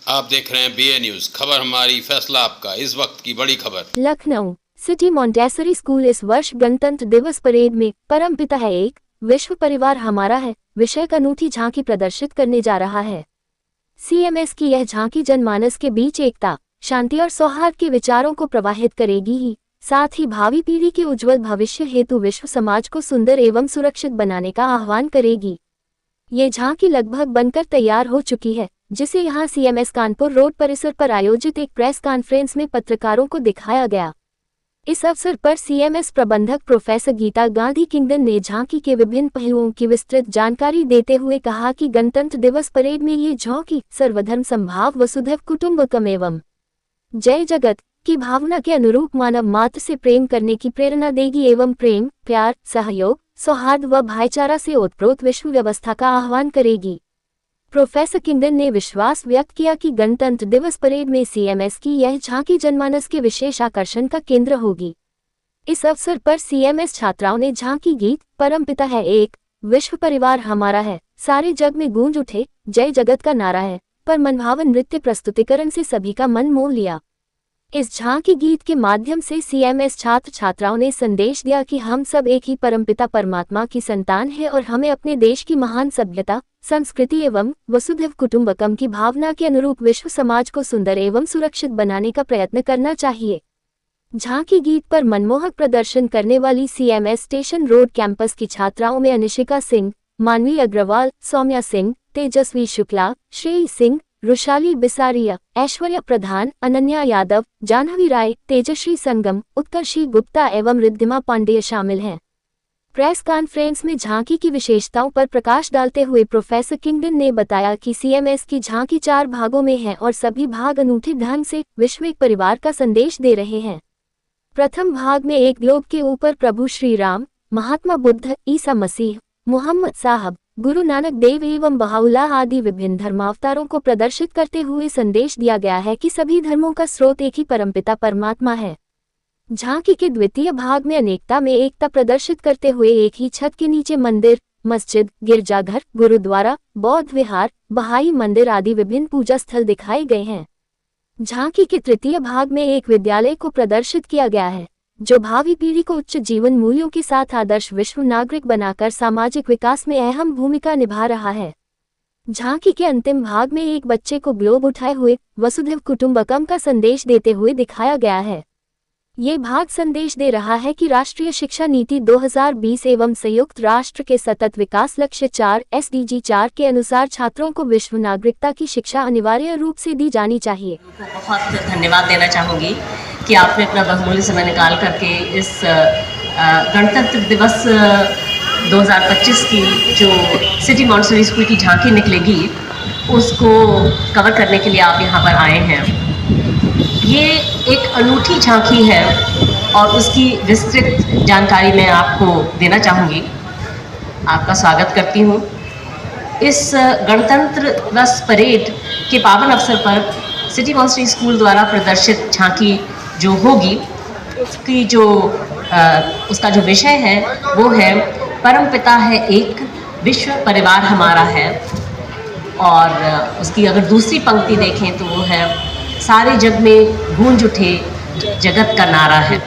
आप देख रहे हैं बीए न्यूज, खबर हमारी फैसला आपका। इस वक्त की बड़ी खबर। लखनऊ सिटी मॉन्टेसरी स्कूल इस वर्ष गणतंत्र दिवस परेड में परमपिता है एक, विश्व परिवार हमारा है विषय का अनूठी झांकी प्रदर्शित करने जा रहा है। सीएमएस की यह झांकी जनमानस के बीच एकता, शांति और सौहार्द के विचारों को प्रवाहित करेगी ही साथ ही भावी पीढ़ी के उज्जवल भविष्य हेतु विश्व समाज को सुंदर एवं सुरक्षित बनाने का आह्वान करेगी। ये झांकी लगभग बनकर तैयार हो चुकी है, जिसे यहां सीएमएस कानपुर रोड परिसर पर आयोजित एक प्रेस कॉन्फ्रेंस में पत्रकारों को दिखाया गया। इस अवसर पर सीएमएस प्रबंधक प्रोफेसर गीता गांधी किंगडन ने झांकी के विभिन्न पहलुओं की विस्तृत जानकारी देते हुए कहा कि गणतंत्र दिवस परेड में ये झांकी सर्वधर्म समभाव वसुधैव कुटुंबकम एवं जय जगत की भावना के अनुरूप मानव मात्र से प्रेम करने की प्रेरणा देगी एवं प्रेम, प्यार, सहयोग, सौहार्द व भाईचारा से ओतप्रोत विश्व व्यवस्था का आह्वान करेगी। प्रोफेसर किंगडन ने विश्वास व्यक्त किया कि गणतंत्र दिवस परेड में सीएमएस की यह झांकी जनमानस के विशेष आकर्षण का केंद्र होगी। इस अवसर पर सीएमएस छात्राओं ने झांकी गीत परमपिता है एक, विश्व परिवार हमारा है, सारे जग में गूंज उठे, जय जगत का नारा है पर मनभावन नृत्य प्रस्तुतिकरण से सभी का मन मोह लिया। इस झांकी गीत के माध्यम से सीएमएस छात्र छात्राओं ने संदेश दिया कि हम सब एक ही परमपिता परमात्मा की संतान हैं और हमें अपने देश की महान सभ्यता, संस्कृति एवं वसुधैव कुटुंबकम की भावना के अनुरूप विश्व समाज को सुंदर एवं सुरक्षित बनाने का प्रयत्न करना चाहिए। झांकी गीत पर मनमोहक प्रदर्शन करने वाली सीएमएस स्टेशन रोड कैंपस की छात्राओं में अनिशिका सिंह, मानवी अग्रवाल, सौम्या सिंह, तेजस्वी शुक्ला, श्रेय सिंह, रुशाली बिसारिया, ऐश्वर्या प्रधान, अनन्या यादव, जानवी राय, तेजश्री संगम, उत्कर्षी गुप्ता एवं रिद्धिमा पांडेय शामिल हैं। प्रेस कॉन्फ्रेंस में झांकी की विशेषताओं पर प्रकाश डालते हुए प्रोफेसर किंगडन ने बताया कि सीएमएस की झांकी 4 भागों में है और सभी भाग अनूठे ढंग से विश्व एक परिवार का संदेश दे रहे हैं। प्रथम भाग में एक ग्लोब के ऊपर प्रभु श्री राम, महात्मा बुद्ध, ईसा मसीह, मोहम्मद साहब, गुरु नानक देव एवं बहाउल्लाह आदि विभिन्न धर्मावतारों को प्रदर्शित करते हुए संदेश दिया गया है कि सभी धर्मों का स्रोत एक ही परमपिता परमात्मा है। झांकी के द्वितीय भाग में अनेकता में एकता प्रदर्शित करते हुए एक ही छत के नीचे मंदिर, मस्जिद, गिरजाघर, गुरुद्वारा, बौद्ध विहार, बहाई मंदिर आदि विभिन्न पूजा स्थल दिखाए गए हैं। झांकी के तृतीय भाग में एक विद्यालय को प्रदर्शित किया गया है, जो भावी पीढ़ी को उच्च जीवन मूल्यों के साथ आदर्श विश्व नागरिक बनाकर सामाजिक विकास में अहम भूमिका निभा रहा है। झांकी के अंतिम भाग में एक बच्चे को ग्लोब उठाए हुए वसुधैव कुटुंबकम का संदेश देते हुए दिखाया गया है। ये भाग संदेश दे रहा है कि राष्ट्रीय शिक्षा नीति 2020 एवं संयुक्त राष्ट्र के सतत विकास लक्ष्य 4 SDG 4 के अनुसार छात्रों को विश्व नागरिकता की शिक्षा अनिवार्य रूप से दी जानी चाहिए। बहुत धन्यवाद देना चाहूँगी कि आपने अपना बहुमूल्य समय निकाल करके इस गणतंत्र दिवस 2025 की जो सिटी मॉन्टेसरी स्कूल की झांकी निकलेगी उसको कवर करने के लिए आप यहाँ पर आए हैं। ये एक अनूठी झांकी है और उसकी विस्तृत जानकारी मैं आपको देना चाहूँगी। आपका स्वागत करती हूँ। इस गणतंत्र दिवस परेड के पावन अवसर पर सिटी मॉन्टेसरी स्कूल द्वारा प्रदर्शित झांकी जो होगी उसका जो विषय है वो है परमपिता है एक, विश्व परिवार हमारा है। और उसकी अगर दूसरी पंक्ति देखें तो वो है सारे जग में गूंज उठे, जगत का नारा है।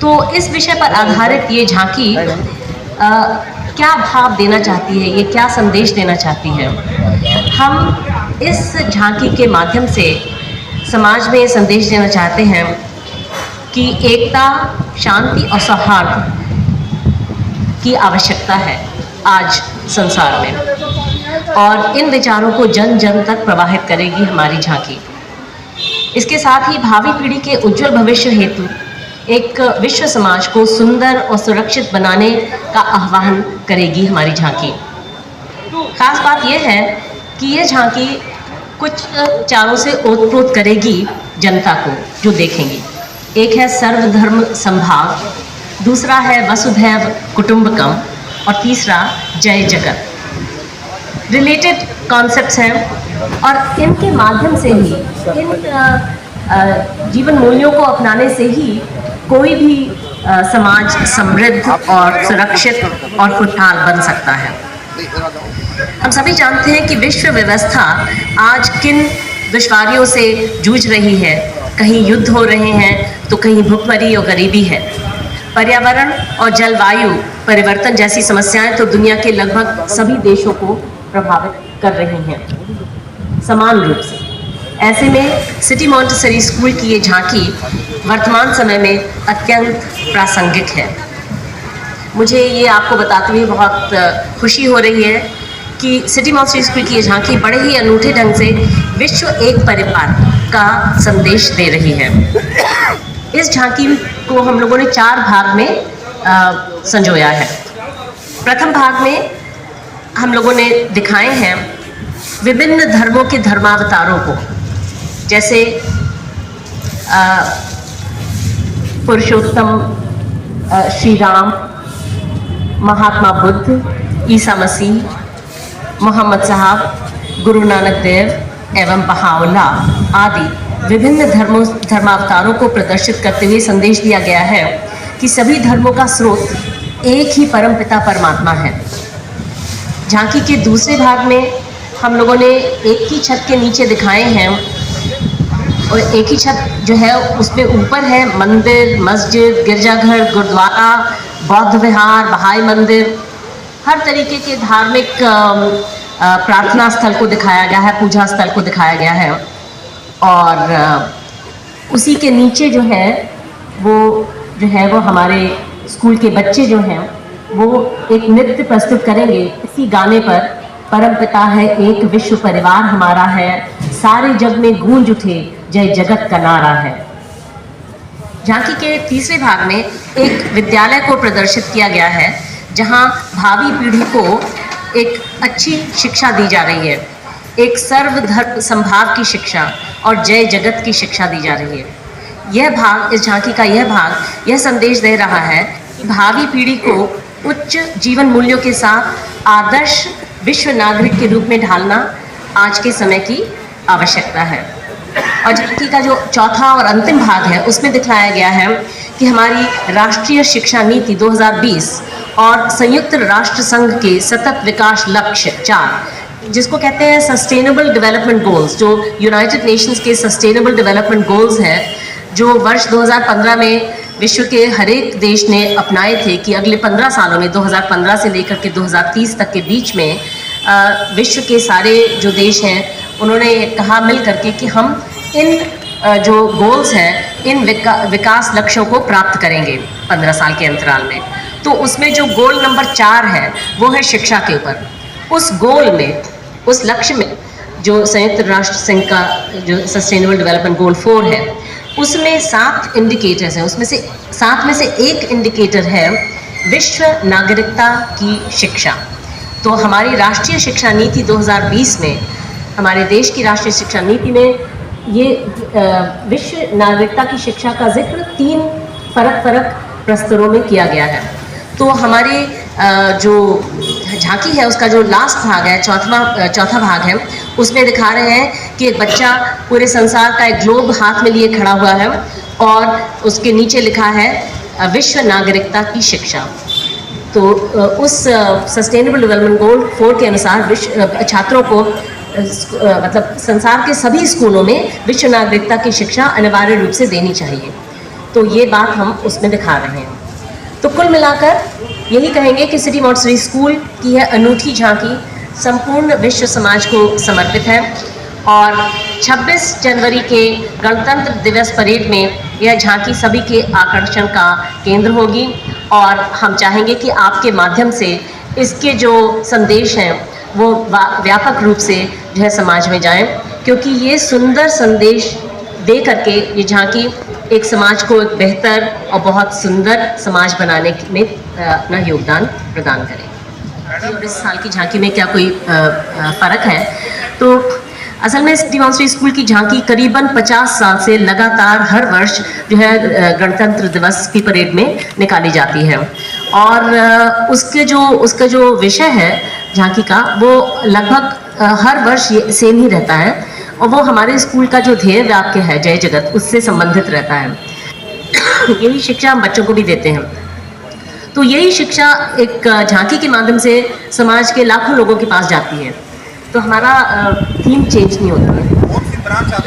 तो इस विषय पर आधारित ये झांकी क्या भाव देना चाहती है, ये क्या संदेश देना चाहती है। हम इस झांकी के माध्यम से समाज में संदेश देना चाहते हैं कि एकता, शांति और सौहार्द की आवश्यकता है आज संसार में, और इन विचारों को जन जन तक प्रवाहित करेगी हमारी झांकी। इसके साथ ही भावी पीढ़ी के उज्जवल भविष्य हेतु एक विश्व समाज को सुंदर और सुरक्षित बनाने का आह्वान करेगी हमारी झांकी। खास बात यह है कि यह झांकी कुछ चारों से ओतप्रोत करेगी जनता को जो देखेंगी। एक है सर्वधर्म समभाव, दूसरा है वसुधैव कुटुंबकम और तीसरा जय जगत। रिलेटेड कॉन्सेप्ट्स हैं और इनके माध्यम से ही, इन जीवन मूल्यों को अपनाने से ही कोई भी समाज समृद्ध और सुरक्षित और खुशहाल बन सकता है। हम सभी जानते हैं कि विश्व व्यवस्था आज किन दुश्वारियों से जूझ रही है। कहीं युद्ध हो रहे हैं तो कहीं भुखमरी और गरीबी है। पर्यावरण और जलवायु परिवर्तन जैसी समस्याएं तो दुनिया के लगभग सभी देशों को प्रभावित कर रही हैं समान रूप से। ऐसे में सिटी मॉन्टेसरी स्कूल की ये झांकी वर्तमान समय में अत्यंत प्रासंगिक है। मुझे ये आपको बताते हुए बहुत खुशी हो रही है कि सिटी मॉन्टेसरी स्कूल की ये झांकी बड़े ही अनूठे ढंग से विश्व एक परिवार का संदेश दे रही है। इस झांकी को हम लोगों ने 4 भाग में संजोया है। प्रथम भाग में हम लोगों ने दिखाए हैं विभिन्न धर्मों के धर्मावतारों को, जैसे पुरुषोत्तम श्री राम, महात्मा बुद्ध, ईसा मसीह, मोहम्मद साहब, गुरु नानक देव एवं बहाउल्लाह आदि विभिन्न धर्मावतारों को प्रदर्शित करते हुए संदेश दिया गया है कि सभी धर्मों का स्रोत एक ही परमपिता परमात्मा है। झांकी के दूसरे भाग में हम लोगों ने एक ही छत के नीचे दिखाए हैं, और एक ही छत जो है उसमें ऊपर है मंदिर, मस्जिद, गिरजाघर, गुरुद्वारा, बौद्ध विहार, बहाई मंदिर, हर तरीके के धार्मिक प्रार्थना स्थल को दिखाया गया है, पूजा स्थल को दिखाया गया है। और उसी के नीचे जो है वो हमारे स्कूल के बच्चे जो हैं वो एक नृत्य प्रस्तुत करेंगे इसी गाने पर, परमपिता है एक, विश्व परिवार हमारा है, सारे जग में गूंज उठे जय जगत का नारा है। झांकी के तीसरे भाग में एक विद्यालय को प्रदर्शित किया गया है जहां भावी पीढ़ी को एक अच्छी शिक्षा दी जा रही है, एक सर्वधर्म संभाव की शिक्षा और जय जगत की शिक्षा दी जा रही है। यह भाग, इस झांकी का यह भाग यह संदेश दे रहा है कि भावी पीढ़ी को उच्च जीवन मूल्यों के साथ आदर्श विश्व नागरिक के रूप में ढालना आज के समय की आवश्यकता है। और झांकी का जो चौथा और अंतिम भाग है उसमें दिखाया गया है कि हमारी राष्ट्रीय शिक्षा नीति 2020 और संयुक्त राष्ट्र संघ के सतत विकास लक्ष्य 4, जिसको कहते हैं सस्टेनेबल डेवलपमेंट गोल्स, जो यूनाइटेड नेशंस के सस्टेनेबल डेवलपमेंट गोल्स हैं, जो वर्ष 2015 में विश्व के हर एक देश ने अपनाए थे कि अगले 15 सालों में 2015 से लेकर के 2030 तक के बीच में विश्व के सारे जो देश हैं उन्होंने कहा मिल करके कि हम इन जो गोल्स हैं, इन विकास लक्ष्यों को प्राप्त करेंगे 15 साल के अंतराल में। तो उसमें जो गोल नंबर 4 है वो है शिक्षा के ऊपर। उस गोल में, उस लक्ष्य में जो संयुक्त राष्ट्र संघ का जो सस्टेनेबल डेवलपमेंट गोल 4 है, उसमें 7 इंडिकेटर्स हैं। उसमें से 7 में से एक इंडिकेटर है विश्व नागरिकता की शिक्षा। तो हमारी राष्ट्रीय शिक्षा नीति 2020 में, हमारे देश की राष्ट्रीय शिक्षा नीति में ये विश्व नागरिकता की शिक्षा का जिक्र 3 फरक प्रस्तरों में किया गया है। तो हमारे जो झांकी है उसका जो लास्ट भाग है, चौथा भाग है, उसमें दिखा रहे हैं कि एक बच्चा पूरे संसार का एक ग्लोब हाथ में लिए खड़ा हुआ है और उसके नीचे लिखा है विश्व नागरिकता की शिक्षा। तो उस सस्टेनेबल डेवलपमेंट गोल 4 के अनुसार छात्रों को मतलब संसार के सभी स्कूलों में विश्व नागरिकता की शिक्षा अनिवार्य रूप से देनी चाहिए। तो ये बात हम उसमें दिखा रहे हैं। तो कुल मिलाकर यही कहेंगे कि सिटी मॉन्टेसरी स्कूल की यह अनूठी झांकी संपूर्ण विश्व समाज को समर्पित है और 26 जनवरी के गणतंत्र दिवस परेड में यह झांकी सभी के आकर्षण का केंद्र होगी। और हम चाहेंगे कि आपके माध्यम से इसके जो संदेश हैं वो व्यापक रूप से जो है समाज में जाएं, क्योंकि ये सुंदर संदेश दे करके ये झांकी एक समाज को एक बेहतर और बहुत सुंदर समाज बनाने में अपना योगदान प्रदान करें। और इस साल की झांकी में क्या कोई फ़र्क है? तो असल में सिटी मॉन्टेसरी स्कूल की झांकी करीबन 50 साल से लगातार हर वर्ष जो है गणतंत्र दिवस की परेड में निकाली जाती है। और उसका जो विषय है झांकी का वो लगभग हर वर्ष सेम ही रहता है और वो हमारे स्कूल का जो ध्येय वाक्य है जय जगत, उससे संबंधित रहता है। यही शिक्षा हम बच्चों को भी देते हैं। तो यही शिक्षा एक झांकी के माध्यम से समाज के लाखों लोगों के पास जाती है, तो हमारा थीम चेंज नहीं होती है। कौन सी ब्रांच आप